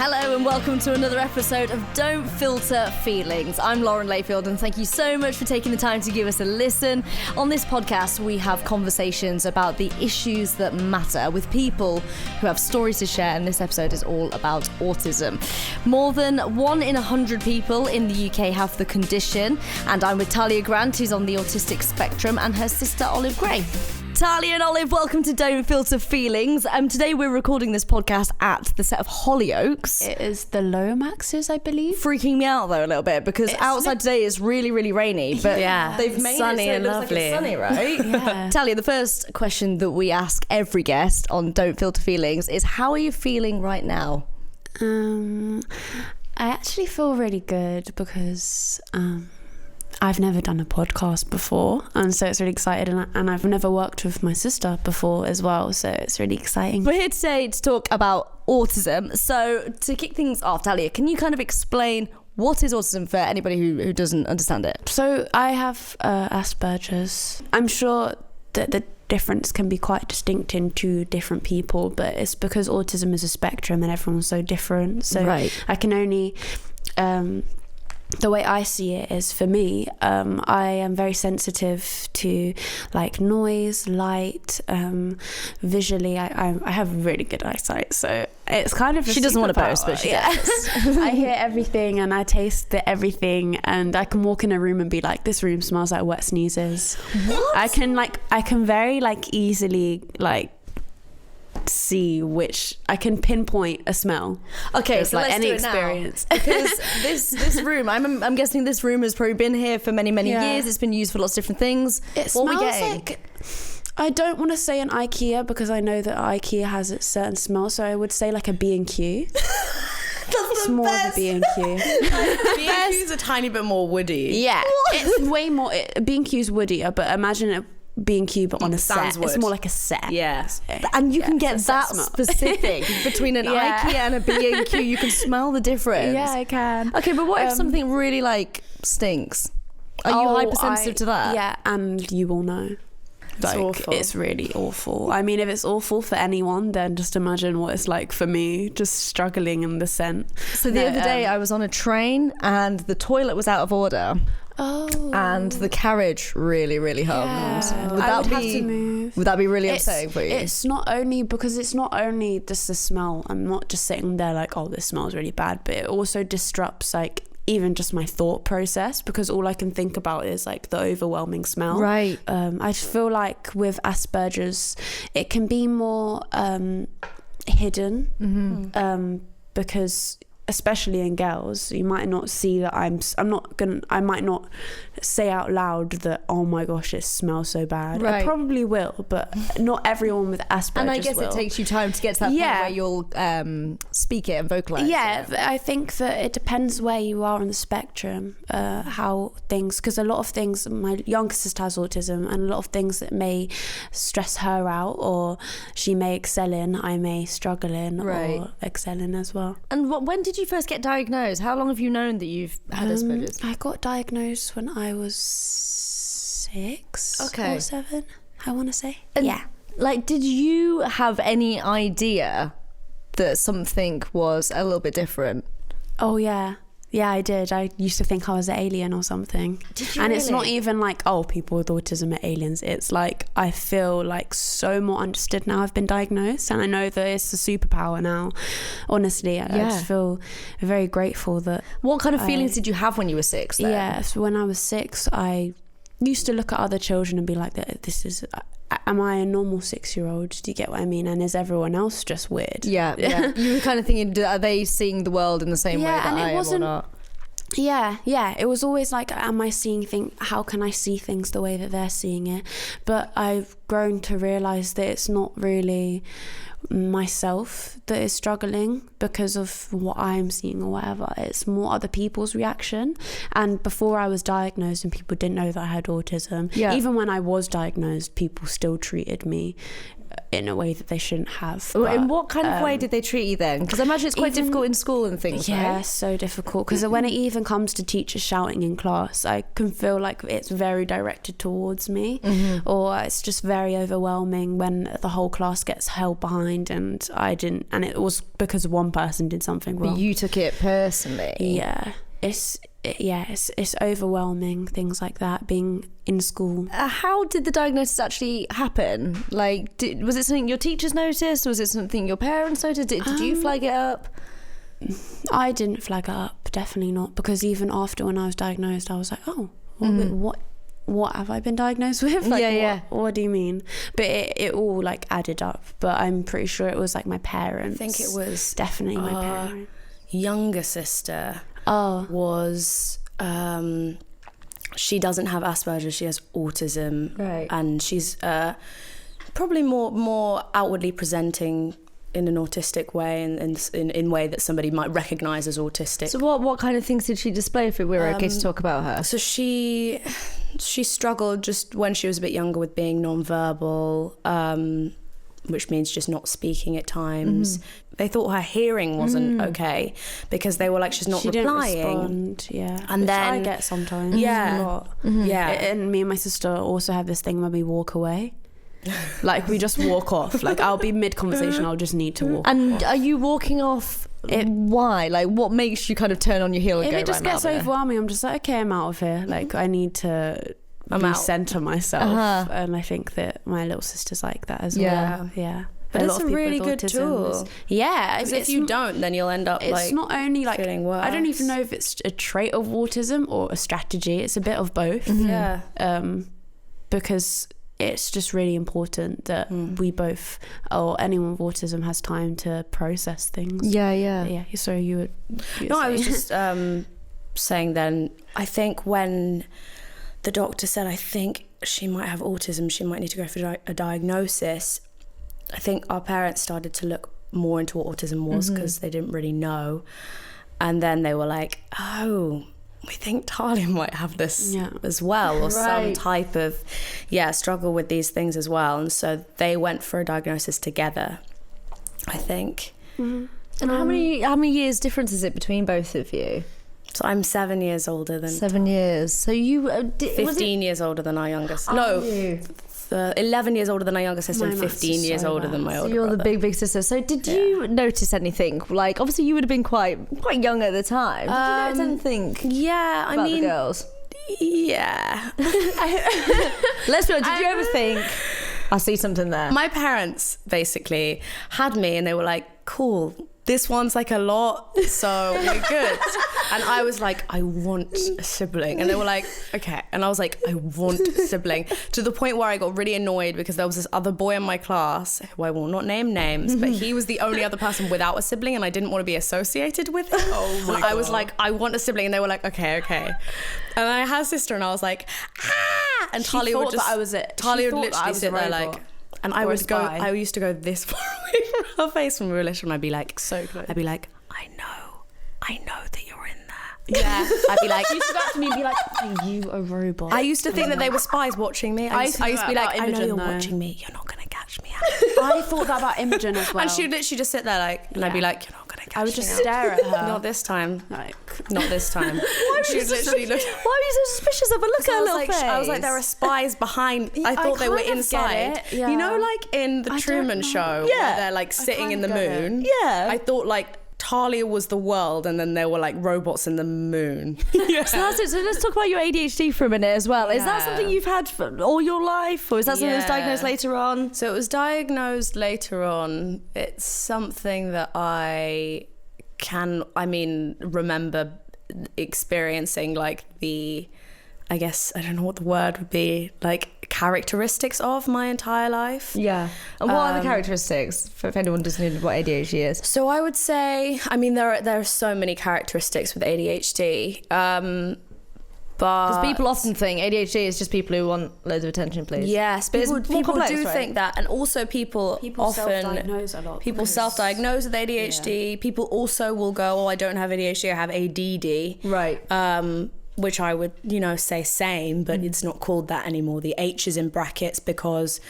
Hello and welcome to another episode of Don't Filter Feelings. I'm Lauren Layfield and thank you so much for taking the time to give us a listen. On this podcast, we have conversations about the issues that matter with people who have stories to share, and this episode is all about autism. More than 1 in 100 people in the UK have the condition, and I'm with Talia Grant, who's on the autistic spectrum, and her sister Olive Gray. Talia and Olive, welcome to Don't Filter Feelings. Today we're recording this podcast at the set of Hollyoaks. It is the Lomaxes, I believe. Freaking me out though a little bit because outside today is really, really rainy, but they've made sunny it so it and looks lovely. like it's sunny, right? Yeah. Talia, the first question that we ask every guest on Don't Filter Feelings is, how are you feeling right now? I actually feel really good because I've never done a podcast before, and so it's really exciting, and I've never worked with my sister before as well, so it's really exciting. We're here today to talk about autism. So to kick things off, Talia, can you kind of explain what is autism for anybody who doesn't understand it? So I have Asperger's. I'm sure that the difference can be quite distinct in two different people, but it's because autism is a spectrum and everyone's so different. So I can only... the way I see it is, for me, I am very sensitive to like noise, light, visually. I have really good eyesight, so it's kind of she doesn't want to boast, but she does. I hear everything and I taste everything, and I can walk in a room and be like, this room smells like wet sneezes. What? I can very easily see which I can pinpoint a smell. Okay, so let's any do it experience now. Because this room, I'm guessing this room has probably been here for many years. It's been used for lots of different things. It what smells are we getting? like, I don't want to say an IKEA because I know that IKEA has a certain smell, so I would say like a B&Q. It's more of a B&Q. B&Q is a tiny bit more woody. Yeah, it's way more. B&Q's woodier, but imagine it B&Q but on a set. Wood. It's more like a set. Yes. And you can get that specific between an IKEA and a B&Q. You can smell the difference. Yeah, I can. Okay, but what if something really stinks? Are you hypersensitive to that? Yeah, and you will know. Awful. It's really awful. I mean, if it's awful for anyone, then just imagine what it's like for me, just struggling in the scent. So the other day I was on a train and the toilet was out of order. Oh. And the carriage really hummed. Yeah. Would I would that have to move. Would that be really upsetting for you? It's not only just the smell. I'm not just sitting there like, oh, this smells really bad, but it also disrupts even just my thought process, because all I can think about is like the overwhelming smell. Right. I feel like with Asperger's, it can be more hidden, because especially in girls, you might not see that I might not say out loud that, oh my gosh, it smells so bad. Right. I probably will, but not everyone with Asperger's and I guess will. it takes you time to get to that point where you'll speak it and vocalize it. I think that it depends where you are on the spectrum, how things, because a lot of things, my younger sister has autism, and a lot of things that may stress her out or she may excel in, I may struggle in or excel in as well. And when did you first get diagnosed? How long have you known that you've had Asperger's? I got diagnosed when I was 6 or 7, I want to say. And did you have any idea that something was a little bit different? Oh yeah, I did. I used to think I was an alien or something. Did you and really? It's not even like, oh, people with autism are aliens. It's like, I feel like so more understood now I've been diagnosed, and I know that it's a superpower now. Honestly, I just feel very grateful that. What kind of feelings did you have when you were 6 then? Yeah, so when I was 6, I used to look at other children and be like, am I a normal 6-year-old? Do you get what I mean? And is everyone else just weird? Yeah. You were kind of thinking, are they seeing the world in the same way that I am or not? Yeah. It was always like, am I seeing things? How can I see things the way that they're seeing it? But I've grown to realise that it's not really myself that is struggling because of what I'm seeing or whatever. It's more other people's reaction. And before I was diagnosed and people didn't know that I had autism, even when I was diagnosed, people still treated me in a way that they shouldn't have. In what kind of way did they treat you then? Because I imagine it's quite difficult in school and things, yeah, right? so difficult. Because when it even comes to teachers shouting in class, I can feel like it's very directed towards me, or it's just very overwhelming when the whole class gets held behind and I didn't, and it was because one person did something wrong. But you took it personally. Yeah. It's overwhelming, things like that, being in school. How did the diagnosis actually happen? Like, was it something your teachers noticed? Was it something your parents noticed? Did you flag it up? I didn't flag it up, definitely not, because even after when I was diagnosed, I was like, oh, what have I been diagnosed with? Like, what do you mean? But it all like added up. But I'm pretty sure it was like my parents. I think it was definitely my parents. Younger sister was she doesn't have Asperger's, she has autism, right? And she's probably more outwardly presenting in an autistic way, and in way that somebody might recognise as autistic. So what kind of things did she display, if we were okay to talk about her? So she struggled just when she was a bit younger with being non-verbal, which means just not speaking at times. They thought her hearing wasn't okay because they were like, she's not replying. Didn't respond, yeah. And which then I get sometimes. Yeah. A lot. Yeah. And me and my sister also have this thing where we walk away. Like we just walk off. Like I'll be mid-conversation, I'll just need to walk off. Are you walking off? Why? Like what makes you kind of turn on your heel and if go, it just right, gets overwhelming, I'm just like, okay, I'm out of here. Like I need to recenter myself. And I think that my little sister's like that as well. Yeah. But it's a really good tool. Yeah. Because if you don't, then you'll end up it's not only like feeling worse. I don't even know if it's a trait of autism or a strategy. It's a bit of both. Yeah. Because it's just really important that we both, or anyone with autism, has time to process things. Yeah. So you would. No, I was just saying then, I think when the doctor said, I think she might have autism, she might need to go for a diagnosis, I think our parents started to look more into what autism was because they didn't really know. And then they were like, oh, we think Talia might have this as well, or some type of struggle with these things as well. And so they went for a diagnosis together, I think. And how many years difference is it between both of you? So I'm 7 years older than 7 years. So you 15 years older than our youngest. 11 years older than our youngest sister, and 15 years older than my older you're brother. the big sister. So did you notice anything? Like, obviously you would have been quite young at the time. Did you notice anything about the girls? Yeah. Let's be honest, did you ever think, I see something there? My parents basically had me and they were like, cool, this one's like a lot, so we're good. And I was like, I want a sibling. And they were like, okay. And I was like, I want a sibling. To the point where I got really annoyed because there was this other boy in my class, who I will not name names, but he was the only other person without a sibling and I didn't want to be associated with him. Oh my God. I was like, I want a sibling. And they were like, okay. And I had a sister and I was like, ah! And Talia would just... Talia would literally sit there like... And I used to go this far away from her face when we were little, and I'd be like, so close. I'd be like, I know that you're in there. Yeah. I'd be like, you used to go up to me and be like, are you a robot? I used to think that they were spies watching me. I used to be like, I know you're watching me. You're not going to catch me out. I thought that about Imogen as well. And she'd literally just sit there like, and I'd be like, you're not going to catch me out. I would just stare at her. Not this time. Like, not this time. Why were you so suspicious of her? Look at her little face. I was like, there are spies behind. I thought they were inside. You know, like in the Truman Show, where they're like sitting in the moon. Yeah. I thought like Talia was the world and then there were like robots in the moon. So that's it. So let's talk about your ADHD for a minute as well. Is that something you've had for all your life, or is that something that was diagnosed later on? So it was diagnosed later on. It's something that I remember experiencing, like I guess, I don't know what the word would be, like characteristics of my entire life. Yeah. And what are the characteristics, if anyone doesn't know what ADHD is? So I would say, there are so many characteristics with ADHD. But because people often think ADHD is just people who want loads of attention, please. Yes, people complex, do right? think that, and also people often self-diagnose a lot. People self-diagnose with ADHD. Yeah. People also will go, "Oh, I don't have ADHD, I have ADD." Right. Which I would, say same, but it's not called that anymore. The H is in brackets because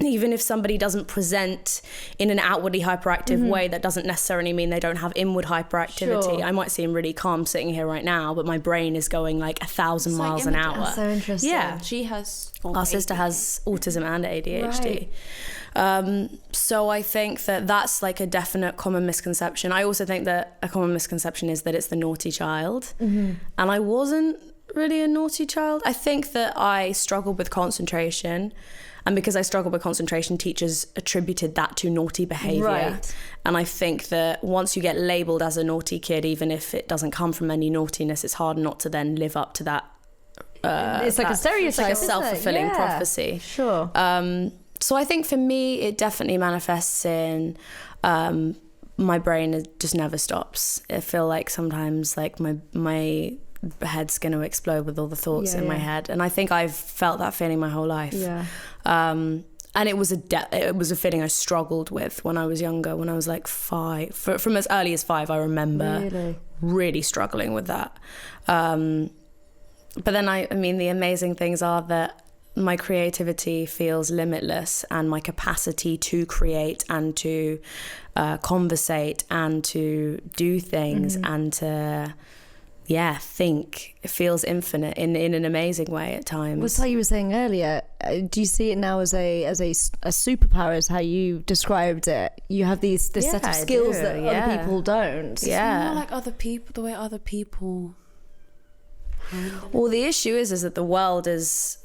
even if somebody doesn't present in an outwardly hyperactive way, that doesn't necessarily mean they don't have inward hyperactivity. Sure. I might seem really calm sitting here right now, but my brain is going like 1,000 miles an hour. That's so interesting. Yeah, she has. Our sister has autism and ADHD. Right. So I think that that's like a definite common misconception. I also think that a common misconception is that it's the naughty child. And I wasn't really a naughty child. I think that I struggled with concentration. And because I struggled with concentration, teachers attributed that to naughty behaviour. Right. And I think that once you get labelled as a naughty kid, even if it doesn't come from any naughtiness, it's hard not to then live up to that. It's like a stereotype, it's like a self-fulfilling prophecy. Sure. So I think for me, it definitely manifests in my brain just never stops. I feel like sometimes like my head's going to explode with all the thoughts in my head, and I think I've felt that feeling my whole life. And it was a feeling I struggled with when I was younger. When I was like 5, from as early as 5, I remember really struggling with that. But then I mean, the amazing things are that my creativity feels limitless, and my capacity to create and to conversate and to do things and to think, it feels infinite in an amazing way at times. Well, like you were saying earlier, do you see it now as a superpower, is how you described it? You have this set of skills that other people don't. It's more like other people, the way other people. Well, the issue is that the world is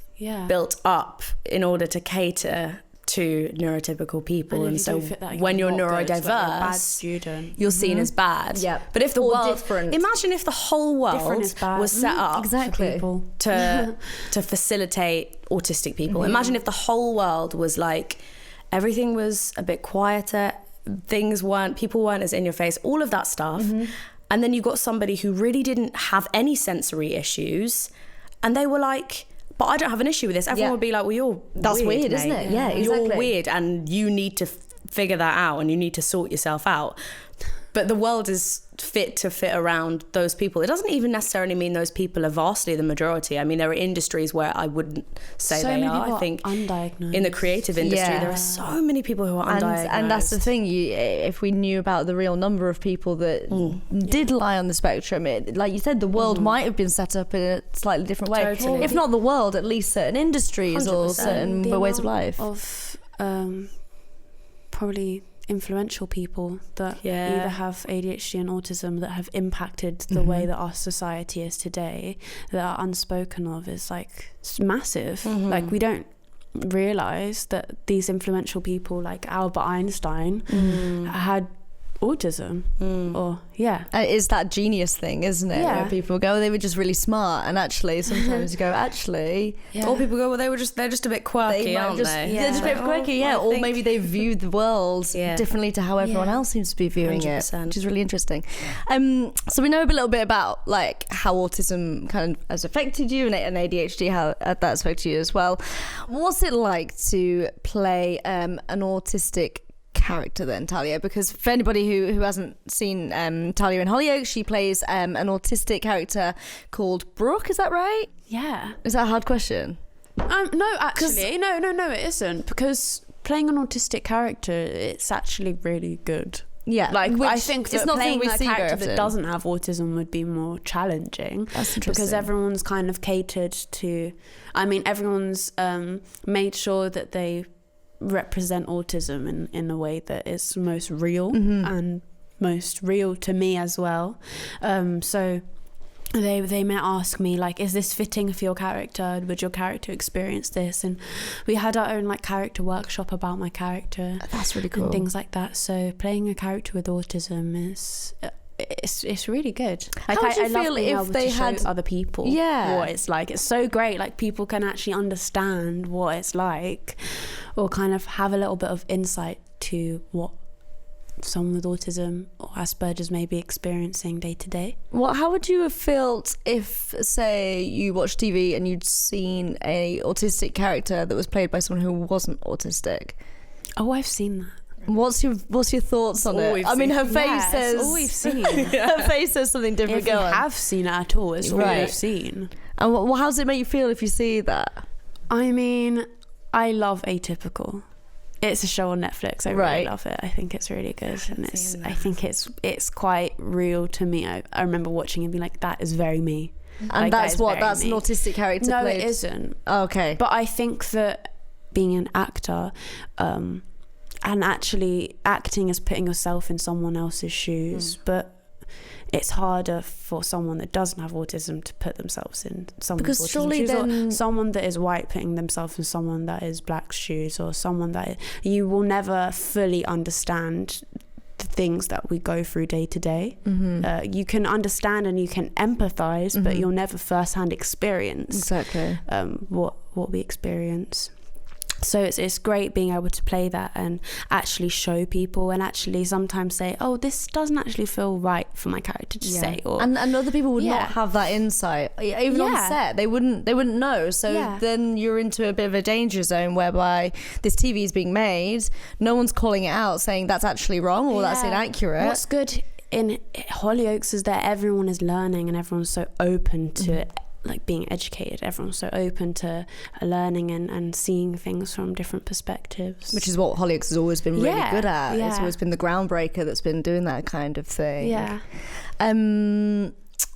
built up in order to cater to neurotypical people, and so when you're neurodiverse, you're seen as bad. But if the world, imagine if the whole world was set up for people to facilitate autistic people. Imagine if the whole world was like, everything was a bit quieter, people weren't as in your face, all of that stuff. And then you got somebody who really didn't have any sensory issues, and they were like, but I don't have an issue with this. Everyone would be like, well, that's weird, isn't it? Yeah, exactly. You're weird, and you need to figure that out, and you need to sort yourself out. But the world is fit around those people. It doesn't even necessarily mean those people are vastly the majority. I mean, there are industries where I wouldn't say they are. I think undiagnosed. In the creative industry, there are so many people who are undiagnosed. And that's the thing. If we knew about the real number of people that did lie on the spectrum, like you said, the world might have been set up in a slightly different way. Totally. If not the world, at least certain industries 100%. Or certain ways of life. Of probably influential people that either have ADHD and autism that have impacted the way that our society is today, that are unspoken of, is like, it's massive. Like, we don't realize that these influential people like Albert Einstein had autism. Or it's that genius thing, isn't it? Where people go, they were just really smart, and actually sometimes you go, or people go, well, they're just a bit quirky, aren't they? They're just a bit quirky, or maybe they viewed the world differently to how everyone else seems to be viewing 100%. It, which is really interesting. So we know a little bit about like how autism kind of has affected you, and ADHD, how that's affected you as well. What's it like to play an autistic character then, Talia? Because for anybody who hasn't seen Talia in Hollyoaks, she plays an autistic character called Brooke, is that right? Yeah. Is that a hard question? No, actually, no, it isn't, because playing an autistic character, it's actually really good. Yeah, like I think that playing a character that doesn't have autism would be more challenging. That's interesting, because everyone's kind of catered to. I mean, everyone's made sure that they represent autism in a way that is most real and most real to me as well. So they may ask me like, is this fitting for your character? Would your character experience this? And we had our own like character workshop about my character. That's really cool. And things like that. So playing a character with autism is it's really good. Like, how would you I feel love being if able they to show had other people what it's like? It's so great. Like, people can actually understand what it's like, or kind of have a little bit of insight to what someone with autism or Asperger's may be experiencing day to day. Well, how would you have felt if, say, you watched TV and you'd seen a autistic character that was played by someone who wasn't autistic? Oh, I've seen that. What's your thoughts on it? I mean, her face says. It's all we've seen. Her face says something different. If you have seen it at all, it's all we've seen. And how does it make you feel if you see that? I mean, I love Atypical. It's a show on Netflix. I really love it. I think it's really good, and I think it's quite real to me. I remember watching it and being like, that is very me. And that's an autistic character. No, played. It isn't. Oh, okay. But I think that being an actor, and actually acting is putting yourself in someone else's shoes, but it's harder for someone that doesn't have autism to put themselves in someone's autism shoes, or someone that is white putting themselves in someone that is black's shoes, or someone that you will never fully understand the things that we go through day to day. You can understand and you can empathize, but you'll never firsthand experience what we experience. So it's great being able to play that and actually show people, and actually sometimes say, oh, this doesn't actually feel right for my character to say. Or, and other people would not have that insight. Even on set, they wouldn't know. So then you're into a bit of a danger zone whereby this TV is being made, no one's calling it out saying that's actually wrong or that's inaccurate. What's good in Hollyoaks is that everyone is learning and everyone's so open to it. Like being educated, everyone's so open to learning and seeing things from different perspectives, which is what Hollyoaks has always been really good at. It's always been the groundbreaker that's been doing that kind of thing.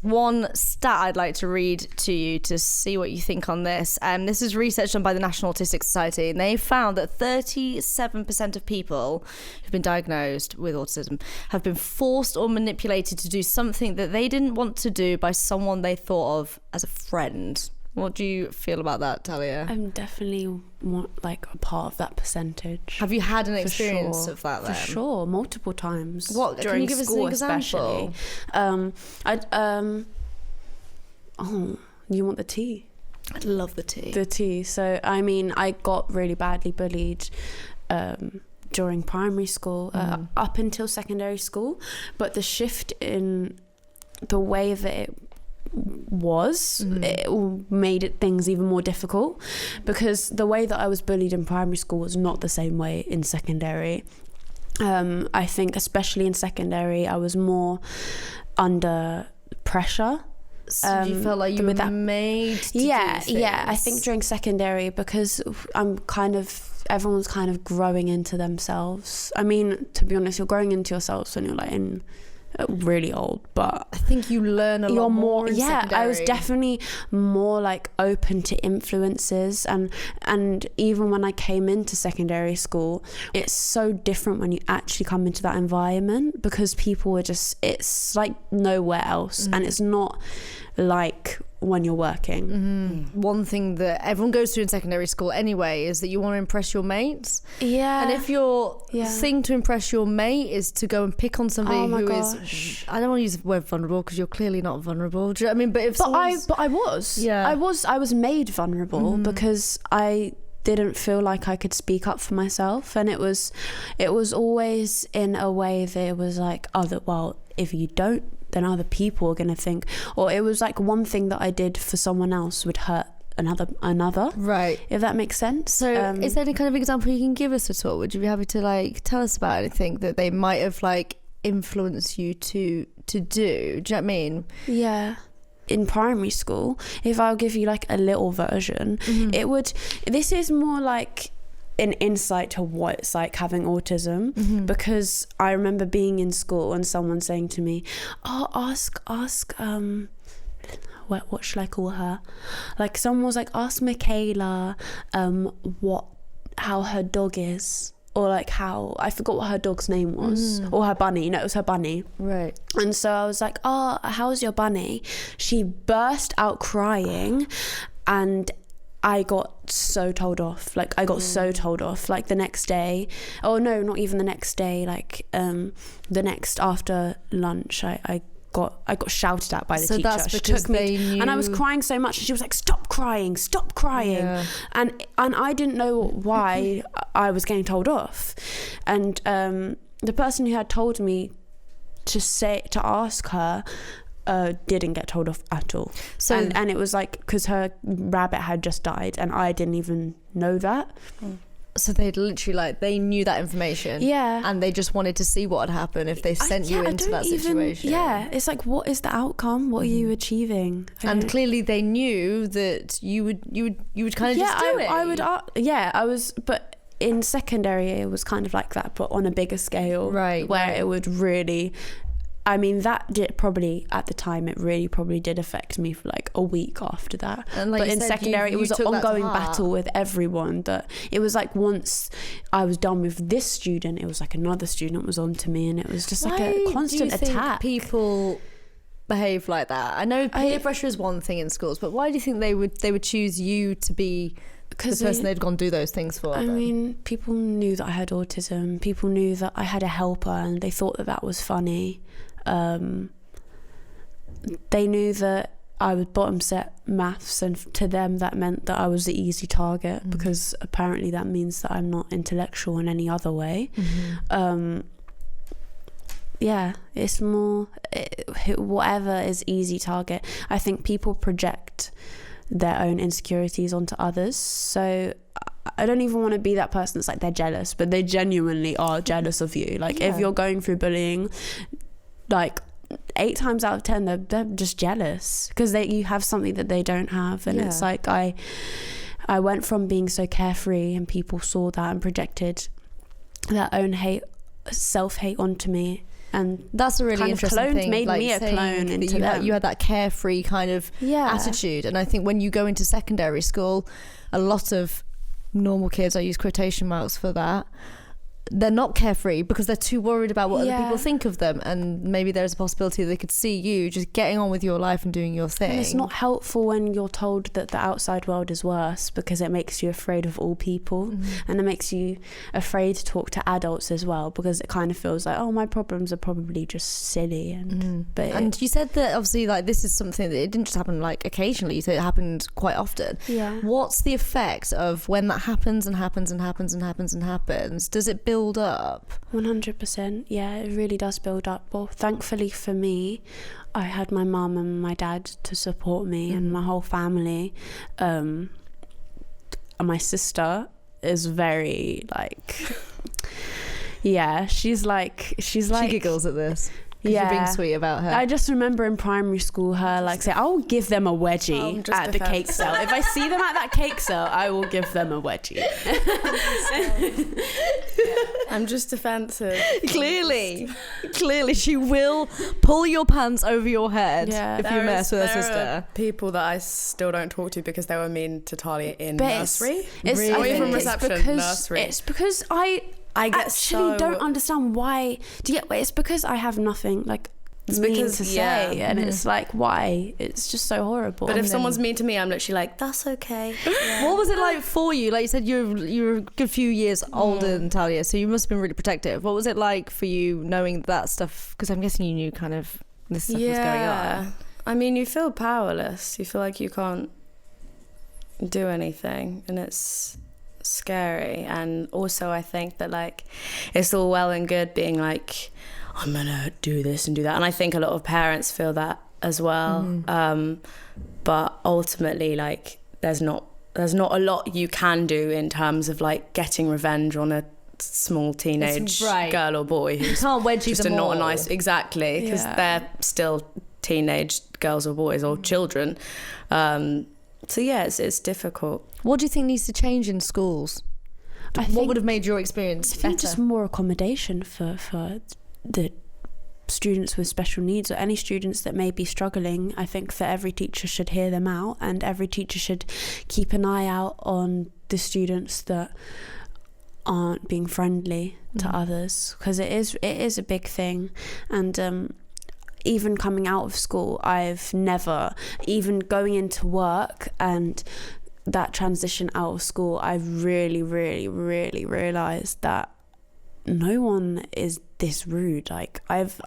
One stat I'd like to read to you to see what you think on this. This is research done by the National Autistic Society, and they found that 37% of people who've been diagnosed with autism have been forced or manipulated to do something that they didn't want to do by someone they thought of as a friend. What do you feel about that, Talia? I'm definitely like a part of that percentage. Have you had an experience of that then? For sure, multiple times. What? Can you give us an example? You want the tea? I'd love the tea. The tea. So, I mean, I got really badly bullied during primary school, up until secondary school. But the shift in the way that it made things even more difficult, because the way that I was bullied in primary school was not the same way in secondary. I think especially in secondary I was more under pressure. So you felt like you were made to do things? I think during secondary, because everyone's kind of growing into themselves. I mean, to be honest, you're growing into yourselves when you're like in really old, but I think you learn a lot more in secondary. I was definitely more like open to influences, and even when I came into secondary school, it's so different when you actually come into that environment, because people were just, it's like nowhere else, and it's not like when you're working. One thing that everyone goes through in secondary school anyway is that you want to impress your mates. And if your thing to impress your mate is to go and pick on somebody is, I don't want to use the word vulnerable because you're clearly not vulnerable. Do you know what I mean? But I was made vulnerable because I didn't feel like I could speak up for myself, and it was always in a way that it was like, if you don't, then other people are going to think, or it was like one thing that I did for someone else would hurt another, right, if that makes sense. So is there any kind of example you can give us at all? Would you be happy to like tell us about anything that they might have like influenced you to do? Do you know what I mean? In primary school, if I'll give you like a little version, this is more like an insight to what it's like having autism, because I remember being in school and someone saying to me, ask what should I call her, like someone was like, ask Michaela how her dog is, or like how, I forgot what her dog's name was, or her bunny. No, it was her bunny. Right. And so I was like, how's your bunny? She burst out crying, and I got so told off. Like the next day. Oh no, not even the next day. Like the next after lunch, I got shouted at by the teacher. That's because she took me, and I was crying so much. She was like, "Stop crying!" And I didn't know why I was getting told off. And the person who had told me to ask her didn't get told off at all. So and it was like because her rabbit had just died, and I didn't even know that. So they'd literally like, they knew that information. Yeah. And they just wanted to see what had happened if they sent you into that situation. Yeah. It's like, what is the outcome? What are you achieving? And clearly they knew that you would kind of just do it. I was, but in secondary it was kind of like that, but on a bigger scale. Right. Where it would really, I mean, that did probably, at the time, it really probably did affect me for like a week after that. And like but in said, secondary, it was an ongoing battle with everyone. That it was like once I was done with this student, it was like another student was on to me, and it was just like a constant attack. People behave like that. I know peer pressure is one thing in schools, but why do you think they would choose you to be the person they'd gone do those things for? I mean, people knew that I had autism. People knew that I had a helper, and they thought that was funny. They knew that I was bottom set maths, and to them that meant that I was the easy target, because apparently that means that I'm not intellectual in any other way. It's more whatever is easy target. I think people project their own insecurities onto others, so I don't even want to be that person that's like they're jealous, but they genuinely are jealous of you. Like if you're going through bullying, like 8 times out of 10 they're just jealous because you have something that they don't have. And it's like I went from being so carefree, and people saw that and projected their own self-hate onto me, and that's a really interesting thing. Made me a clone into them. You had that carefree kind of attitude, and I think when you go into secondary school, a lot of normal kids, I use quotation marks for that, they're not carefree because they're too worried about what other people think of them, and maybe there's a possibility they could see you just getting on with your life and doing your thing. And it's not helpful when you're told that the outside world is worse, because it makes you afraid of all people, and it makes you afraid to talk to adults as well, because it kind of feels like, oh, my problems are probably just silly. And you said that obviously like this is something that it didn't just happen like occasionally, so it happened quite often. What's the effect of when that happens and happens and happens and happens and happens? Does it build up? 100%. Yeah, it really does build up. Well, thankfully for me, I had my mum and my dad to support me, and my whole family. And my sister is very like she's like she giggles at this. You're being sweet about her. I just remember in primary school her like say, I'll give them a wedgie at the cake sale. If I see them at that cake sale, I will give them a wedgie. I'm just defensive. Clearly she will pull your pants over your head if you mess with her sister. There are people that I still don't talk to because they were mean to Talia in nursery. It's really? Or even reception, nursery. It's because I don't understand why. It's because I have nothing like mean to say, and it's like, why? It's just so horrible. But if someone's mean to me, I'm literally like, that's okay. What was it like for you? Like you said, you're a good few years older than Talia, so you must have been really protective. What was it like for you knowing that stuff? Because I'm guessing you knew kind of this stuff was going on. I mean, you feel powerless. You feel like you can't do anything, and it's scary. And also I think that like it's all well and good being like, I'm gonna do this and do that, and I think a lot of parents feel that as well. But ultimately like there's not a lot you can do in terms of like getting revenge on a small teenage girl or boy who's can't wedgie just them not all. a nice because they're still teenage girls or boys or children. So yeah, it's difficult. What do you think needs to change in schools? What would have made your experience better? I think just more accommodation for the students with special needs, or any students that may be struggling. I think that every teacher should hear them out, and every teacher should keep an eye out on the students that aren't being friendly to others, because it is a big thing. And even coming out of school, I've never, even going into work and that transition out of school, I've really, really, really realised that no one is this rude. Like I've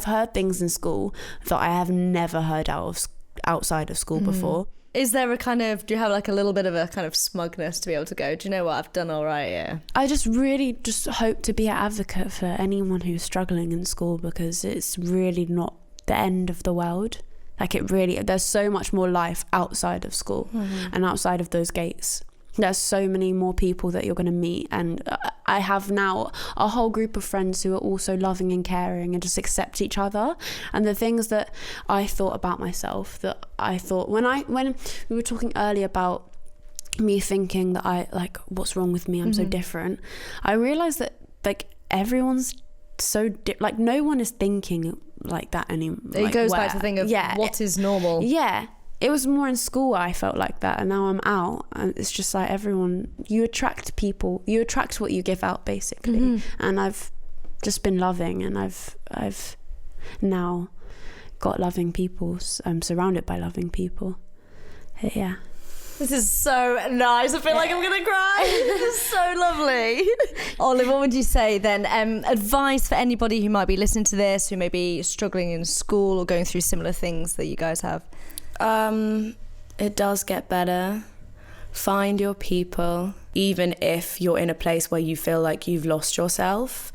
heard things in school that I have never heard outside of school before. Is there do you have like a little bit of a kind of smugness to be able to go, do you know what, I've done all right here? I just really just hope to be an advocate for anyone who's struggling in school, because it's really not the end of the world. Like there's so much more life outside of school and outside of those gates. there's so many more people that you're going to meet, and I have now a whole group of friends who are also loving and caring and just accept each other. And the things that I thought about myself, that I thought when we were talking earlier about me thinking that I like, what's wrong with me, I'm so different, I realized that like everyone's so like no one is thinking like that anymore. It goes back to the thing of what is normal. It was more in school I felt like that, and now I'm out and it's just like everyone, you attract people, you attract what you give out basically. And I've just been loving, and I've now got loving people. I'm surrounded by loving people. Yeah. This is so nice. I feel like I'm gonna cry. This is so lovely. Olive, what would you say then? Advice for anybody who might be listening to this, who may be struggling in school or going through similar things that you guys have? It does get better. Find your people, even if you're in a place where you feel like you've lost yourself.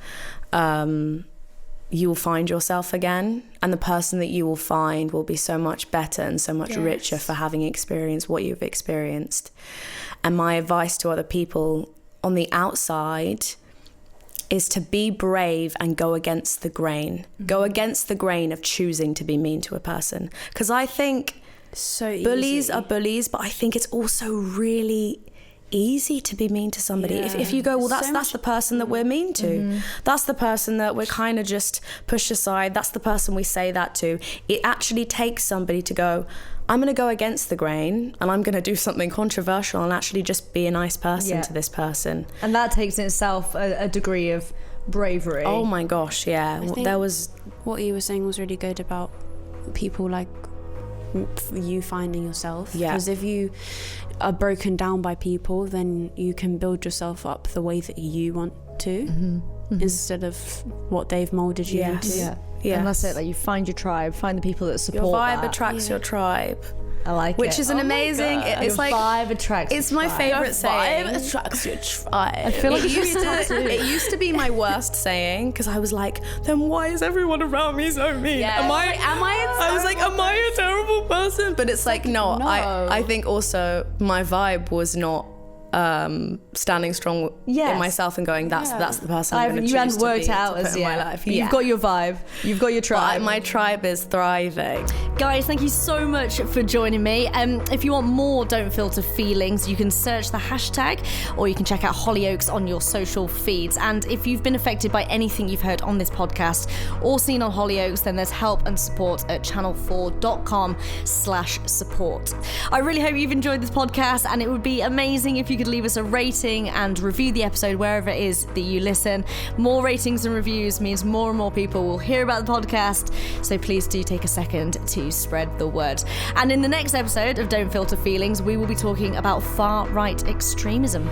You will find yourself again, and the person that you will find will be so much better and so much richer for having experienced what you've experienced. And my advice to other people on the outside is to be brave and go against the grain. Go against the grain of choosing to be mean to a person. Because I think bullies are bullies, but I think it's also really easy to be mean to somebody. If you go, well, that's the person that we're mean to. That's the person that we're kind of just push aside. That's the person we say that to. It actually takes somebody to go, I'm going to go against the grain and I'm going to do something controversial and actually just be a nice person to this person. And that takes in itself a degree of bravery. Oh my gosh, yeah. There was... What you were saying was really good about people like you finding yourself. Because if you are broken down by people, then you can build yourself up the way that you want to, instead of what they've molded you into. And that's it, like you find your tribe, find the people that support your vibe that. attracts your tribe. I like Which is an amazing... It's your like vibe attracts. It's my favourite saying. Vibe attracts your tribe. I feel like it used to be my worst saying, because I was like, then why is everyone around me so mean? Am I a terrible person? But it's like, no. I think also my vibe was not standing strong in myself and going, that's the person I'm going to choose to be. You hadn't worked out as in my life. You've got your vibe, you've got your tribe. My tribe is thriving. Guys, thank you so much for joining me. If you want more Don't Filter Feelings, you can search the hashtag, or you can check out Hollyoaks on your social feeds. And if you've been affected by anything you've heard on this podcast or seen on Hollyoaks, then there's help and support at channel4.com/support. I really hope you've enjoyed this podcast, and it would be amazing if you could leave us a rating and review the episode wherever it is that you listen. More ratings and reviews means more and more people will hear about the podcast, so please do take a second to spread the word. And in the next episode of Don't Filter Feelings, we will be talking about far-right extremism.